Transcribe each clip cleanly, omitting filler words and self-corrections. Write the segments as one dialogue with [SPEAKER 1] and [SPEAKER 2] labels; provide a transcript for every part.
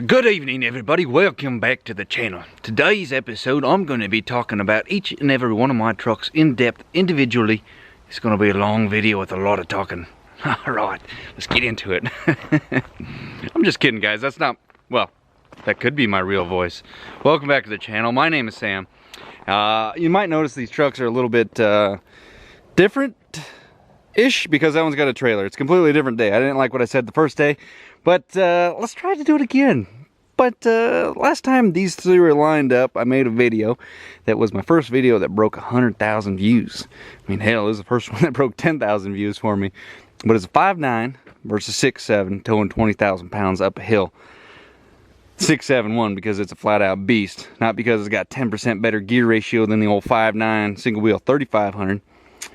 [SPEAKER 1] Good evening everybody, welcome back to the channel. Today's episode I'm going to be talking about each and every one of my trucks in depth, individually. It's going to be a long video with a lot of talking. Alright, let's get into it. I'm just kidding guys, that's not, well, that could be my real voice. Welcome back to the channel, my name is Sam. You might notice these trucks are a little bit different-ish because that one's got a trailer. It's a completely different day. I didn't like what I said the first day. But let's try to do it again. But last time these three were lined up, I made a video that was my first video that broke 100,000 views. I mean, hell, it was the first one that broke 10,000 views for me. But it's a 5.9 versus 6.7 towing 20,000 pounds up a hill. 6.7 won because it's a flat-out beast, not because it's got 10% better gear ratio than the old 5.9 single-wheel 3500,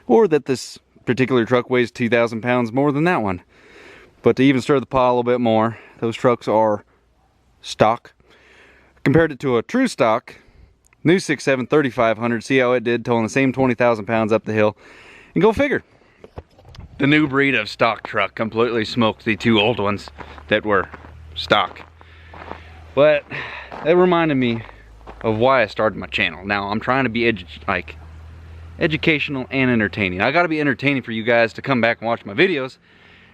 [SPEAKER 1] or that this particular truck weighs 2,000 pounds more than that one. But to even stir the pot a little bit more, those trucks are stock. Compared it to a true stock, new 6.7 3500, see how it did, towing the same 20,000 pounds up the hill. And go figure. The new breed of stock truck completely smoked the two old ones that were stock. But that reminded me of why I started my channel. Now, I'm trying to be educational and entertaining. I gotta be entertaining for you guys to come back and watch my videos.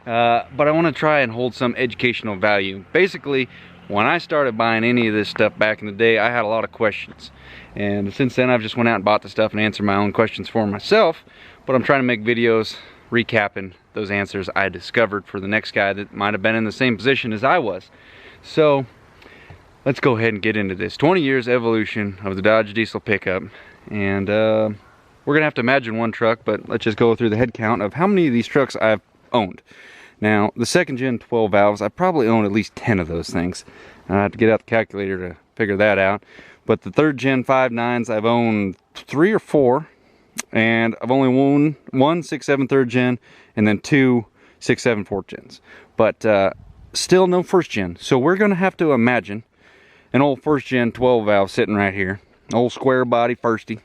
[SPEAKER 1] But I want to try and hold some educational value. Basically, when I started buying any of this stuff back in the day, I had a lot of questions. And since then, I've just went out and bought the stuff and answered my own questions for myself. But I'm trying to make videos recapping those answers I discovered for the next guy that might have been in the same position as I was. So, let's go ahead and get into this. 20 years evolution of the Dodge diesel pickup. And we're going to have to imagine one truck, but let's just go through the head count of how many of these trucks I've owned. Now, the second gen 12 valves, I probably own at least 10 of those things. I have to get out the calculator to figure that out. But the third gen 5.9s, I've owned 3 or 4. And I've only owned one 6.7 third gen and then 2 6.7 fourth gens. But still no first gen. So we're going to have to imagine an old first gen 12 valve sitting right here. Old square body firstie.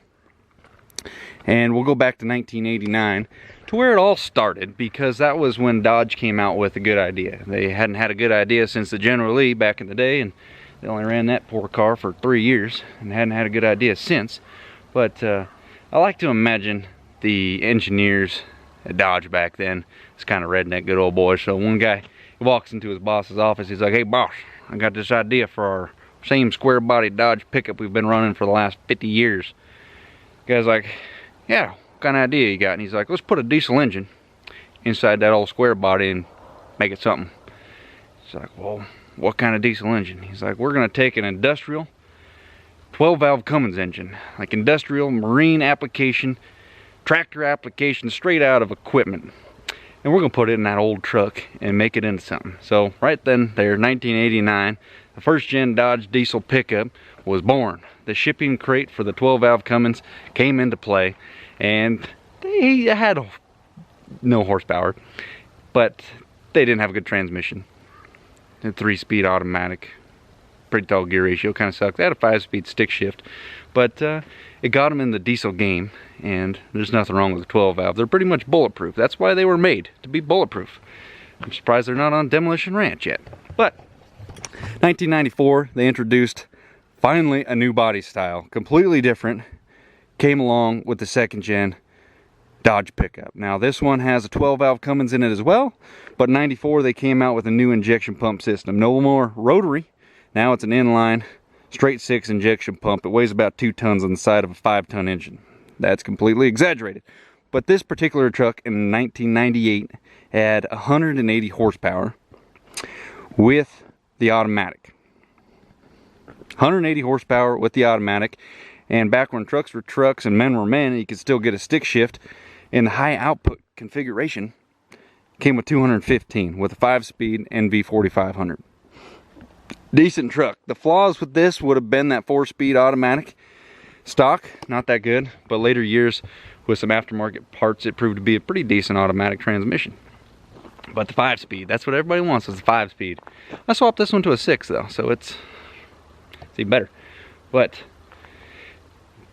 [SPEAKER 1] And we'll go back to 1989 to where it all started, because that was when Dodge came out with a good idea. They hadn't had a good idea since the General Lee back in the day, and they only ran that poor car for 3 years and hadn't had a good idea since. But I like to imagine the engineers at Dodge back then. It's kind of redneck good old boys. So one guy walks into his boss's office, he's like, "Hey boss, I got this idea for our same square body Dodge pickup we've been running for the last 50 years. The guy's like, "Yeah, what kind of idea you got?" And he's like, "Let's put a diesel engine inside that old square body and make it something." It's like, "Well, what kind of diesel engine?" He's like, "We're going to take an industrial 12 valve Cummins engine, like industrial marine application, tractor application, straight out of equipment. And we're going to put it in that old truck and make it into something." So right then there, 1989, the first gen Dodge diesel pickup was born. The shipping crate for the 12 valve Cummins came into play, and they had no horsepower, but they didn't have a good transmission. A 3-speed automatic, pretty tall gear ratio, kind of sucked. They had a 5-speed stick shift, but it got them in the diesel game, and there's nothing wrong with the 12 valve. They're pretty much bulletproof. That's why they were made, to be bulletproof. I'm surprised they're not on Demolition Ranch yet. But 1994, they introduced finally a new body style, completely different. Came along with the second gen Dodge pickup. Now this one has a 12 valve Cummins in it as well, but in 94 they came out with a new injection pump system. No more rotary, now it's an inline straight 6 injection pump. It weighs about 2 tons on the side of a 5-ton engine. That's completely exaggerated. But this particular truck in 1998 had 180 horsepower with the automatic. 180 horsepower with the automatic, and back when trucks were trucks and men were men, you could still get a stick shift in the high output configuration. Came with 215 with a 5-speed NV 4500. Decent truck. The flaws with this would have been that 4-speed automatic. Stock, not that good, but later years with some aftermarket parts it proved to be a pretty decent automatic transmission. But the 5-speed, that's what everybody wants, is the 5-speed. I swapped this one to a 6 though, so it's even better. But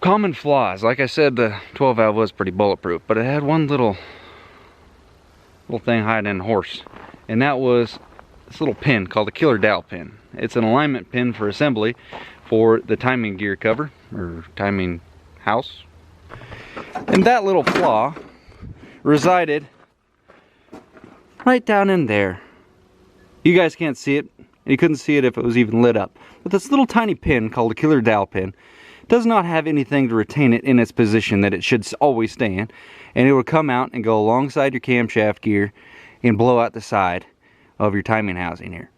[SPEAKER 1] common flaws, like I said, the 12 valve was pretty bulletproof, but it had one little thing hiding in the horse, and that was this little pin called a killer dowel pin. It's an alignment pin for assembly for the timing gear cover, or timing house. And that little flaw resided right down in there. You guys can't see it, and you couldn't see it if it was even lit up. But this little tiny pin called a killer dowel pin does not have anything to retain it in its position that it should always stay in. And it will come out and go alongside your camshaft gear and blow out the side of your timing housing here.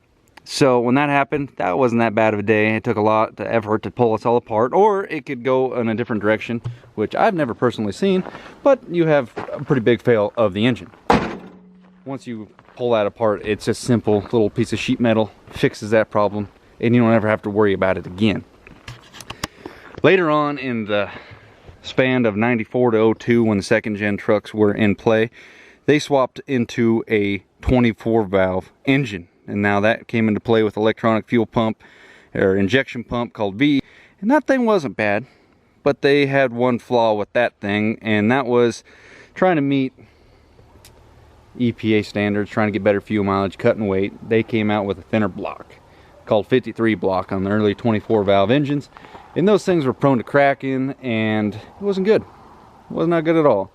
[SPEAKER 1] So when that happened, that wasn't that bad of a day. It took a lot of effort to pull us all apart, or it could go in a different direction, which I've never personally seen, but you have a pretty big fail of the engine. Once you pull that apart, it's a simple little piece of sheet metal, fixes that problem, and you don't ever have to worry about it again. Later on in the span of 94 to 02, when the second gen trucks were in play, they swapped into a 24 valve engine. And now that came into play with electronic fuel pump or injection pump called V. And that thing wasn't bad, but they had one flaw with that thing, and that was trying to meet EPA standards, trying to get better fuel mileage, cutting weight. They came out with a thinner block called 53 block on the early 24 valve engines. And those things were prone to cracking, and it wasn't good. It was not good at all.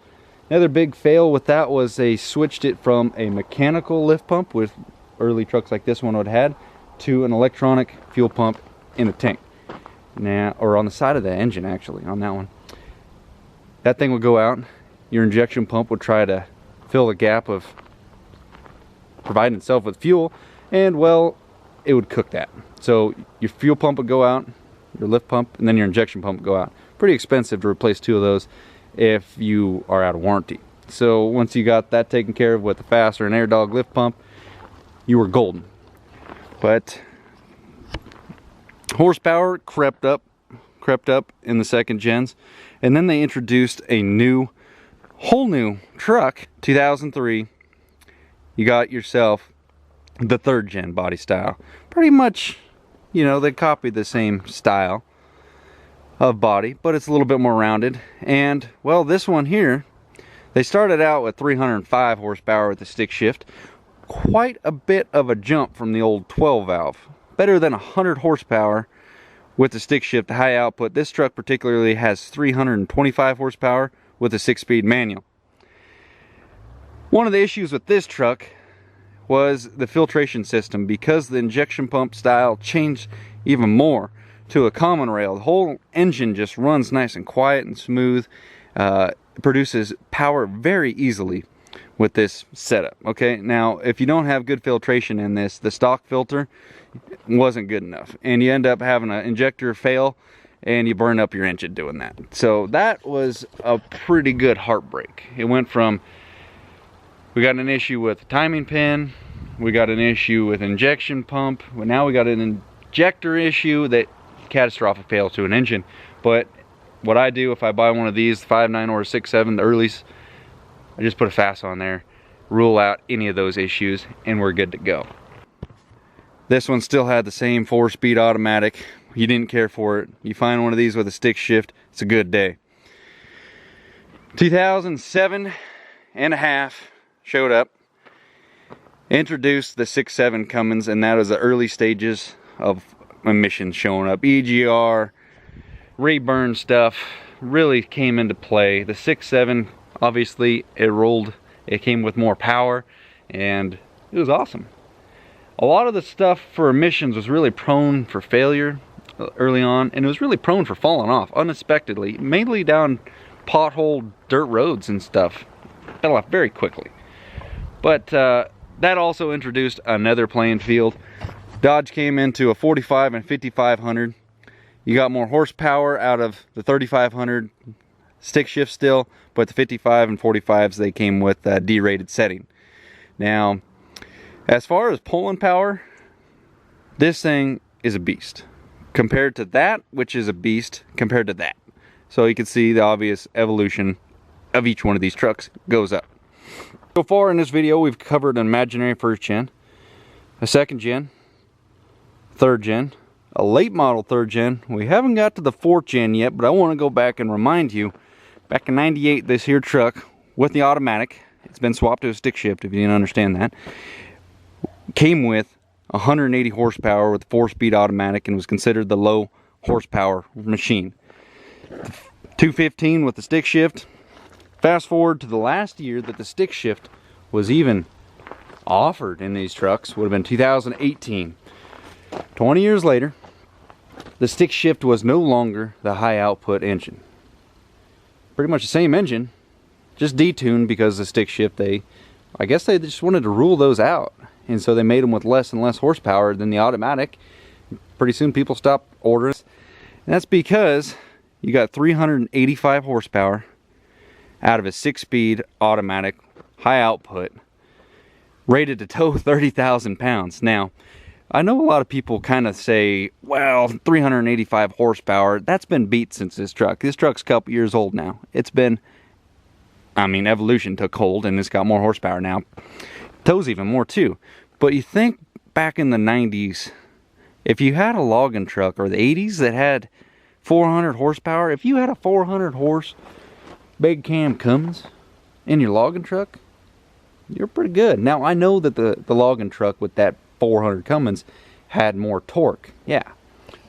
[SPEAKER 1] Another big fail with that was they switched it from a mechanical lift pump, with early trucks like this one would have had, to an electronic fuel pump in the tank. Now, or on the side of the engine, actually, on that one. That thing would go out, your injection pump would try to fill the gap of providing itself with fuel, and well, it would cook that. So your fuel pump would go out, your lift pump, and then your injection pump would go out. Pretty expensive to replace two of those if you are out of warranty. So once you got that taken care of with a Fast or an Air Dog lift pump, you were golden. But horsepower crept up in the second gens, and then they introduced a whole new truck. 2003, you got yourself the third gen body style. Pretty much, you know, they copied the same style of body, but it's a little bit more rounded. And well, this one here, they started out with 305 horsepower with the stick shift. Quite a bit of a jump from the old 12 valve. Better than 100 horsepower with the stick shift, high output. This truck particularly has 325 horsepower with a 6-speed manual. One of the issues with this truck was the filtration system, because the injection pump style changed even more to a common rail. The whole engine just runs nice and quiet and smooth. Produces power very easily with this setup. Okay, now if you don't have good filtration in this, the stock filter wasn't good enough, and you end up having an injector fail and you burn up your engine doing that. So that was a pretty good heartbreak. It went from, we got an issue with the timing pin, we got an issue with injection pump, but now we got an injector issue that catastrophic fail to an engine. But what I do if I buy one of these, 5.9 or 6.7, the earlies, I just put a FAS on there, rule out any of those issues, and we're good to go. This one still had the same 4-speed automatic. You didn't care for it. You find one of these with a stick shift, it's a good day. 2007 and a half showed up, introduced the 6.7 Cummins, and that was the early stages of emissions showing up. EGR, reburn stuff really came into play. The 6.7, obviously it came with more power, and it was awesome. A lot of the stuff for emissions was really prone for failure early on, and it was really prone for falling off unexpectedly, mainly down pothole dirt roads and stuff. Fell off very quickly. But that also introduced another playing field. Dodge came into a 45 and 5500. You got more horsepower out of the 3500 stick shift still, but the 55 and 45s, they came with a derated setting. Now, as far as pulling power, this thing is a beast compared to that, which is a beast compared to that. So you can see the obvious evolution of each one of these trucks goes up. So far in this video, we've covered an imaginary first gen, a second gen, third gen, a late model third gen. We haven't got to the fourth gen yet, but I want to go back and remind you, back in '98, this here truck with the automatic, it's been swapped to a stick shift if you didn't understand that, came with 180 horsepower with 4-speed automatic, and was considered the low horsepower machine. 215 with the stick shift. Fast forward to the last year that the stick shift was even offered in these trucks, would have been 2018. 20 years later, the stick shift was no longer the high output engine. Pretty much the same engine, just detuned, because the stick shift, I guess they just wanted to rule those out. And so they made them with less and less horsepower than the automatic. Pretty soon people stopped ordering. And that's because you got 385 horsepower out of a 6-speed automatic, high output, rated to tow 30,000 pounds. Now, I know a lot of people kind of say, well, 385 horsepower, that's been beat since this truck. This truck's a couple years old now. It's been, I mean, evolution took hold and it's got more horsepower now. Tows even more too. But you think back in the 90s, if you had a logging truck, or the 80s that had 400 horsepower, if you had a 400 horse big cam Cummins in your logging truck, you're pretty good. Now, I know that the logging truck with that 400 Cummins had more torque, yeah,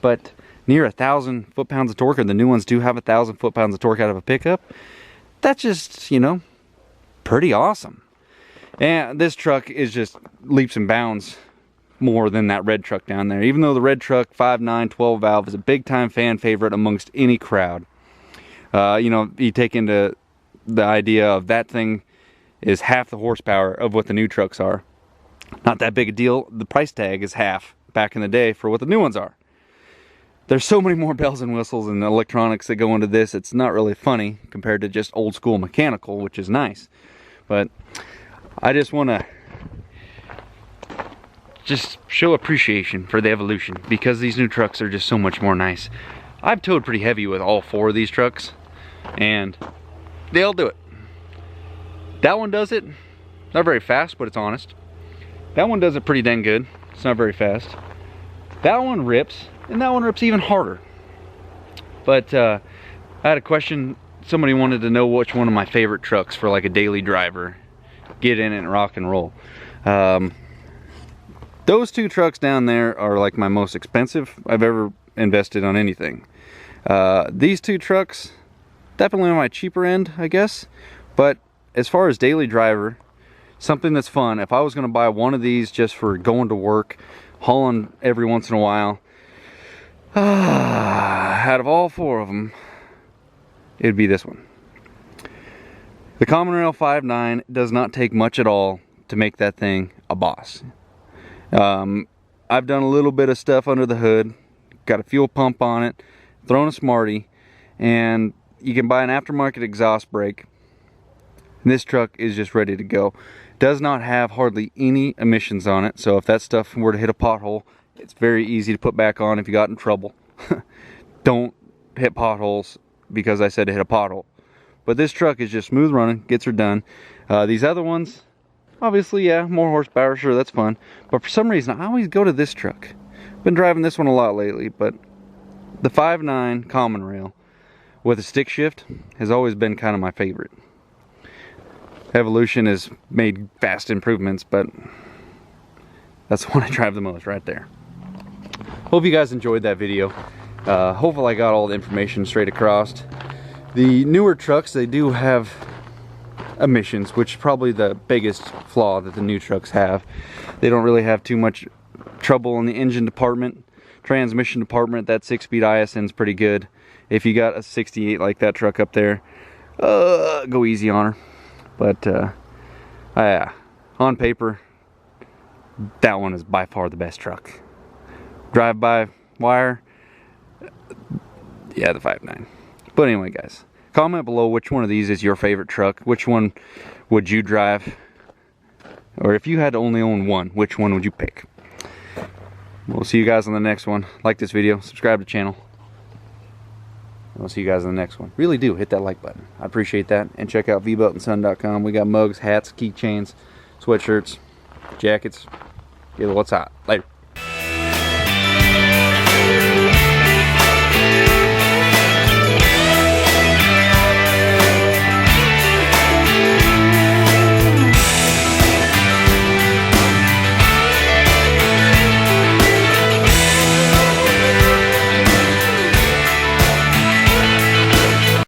[SPEAKER 1] but near 1,000 foot-pounds of torque, or the new ones do have 1,000 foot-pounds of torque out of a pickup. That's just, you know, pretty awesome. And this truck is just leaps and bounds more than that red truck down there. Even though the red truck 5.9 12 valve is a big time fan favorite amongst any crowd. You know, you take into the idea of that thing is half the horsepower of what the new trucks are. Not that big a deal. The price tag is half back in the day for what the new ones are. There's so many more bells and whistles and electronics that go into this, it's not really funny compared to just old school mechanical, which is nice. But I just want to just show appreciation for the evolution, because these new trucks are just so much more nice. I've towed pretty heavy with all 4 of these trucks, and they'll do it. That one does it, not very fast, but it's honest. That one does it pretty dang good. It's not very fast. That one rips, and that one rips even harder. But I had a question. Somebody wanted to know which one of my favorite trucks for like a daily driver. Get in it and rock and roll. Those 2 trucks down there are like my most expensive I've ever invested on anything. These 2 trucks, definitely on my cheaper end, I guess. But as far as daily driver, something that's fun, if I was going to buy one of these just for going to work, hauling every once in a while, out of all 4 of them, it'd be this one. The Common Rail 5.9 does not take much at all to make that thing a boss. I've done a little bit of stuff under the hood, got a fuel pump on it, thrown a Smarty, and you can buy an aftermarket exhaust brake. This truck is just ready to go. Does not have hardly any emissions on it, so if that stuff were to hit a pothole, it's very easy to put back on if you got in trouble. Don't hit potholes because I said to hit a pothole. But this truck is just smooth running, gets her done. These other ones, obviously, yeah, more horsepower, sure, that's fun. But for some reason, I always go to this truck. Been driving this one a lot lately, but the 5.9 Common Rail with a stick shift has always been kind of my favorite. Evolution has made vast improvements, but that's the one I drive the most right there. Hope you guys enjoyed that video. Hopefully I got all the information straight across. The newer trucks, they do have emissions, which is probably the biggest flaw that the new trucks have. They don't really have too much trouble in the engine department. Transmission department, that 6-speed ISN is pretty good. If you got a 68 like that truck up there, go easy on her. But on paper, that one is by far the best truck. Drive-by wire, yeah, the 5.9. But anyway, guys, comment below which one of these is your favorite truck. Which one would you drive? Or if you had to only own one, which one would you pick? We'll see you guys on the next one. Like this video, subscribe to the channel. We'll see you guys in the next one. Really do hit that like button. I appreciate that. And check out vbeltandson.com. We got mugs, hats, keychains, sweatshirts, jackets. What's hot? Later.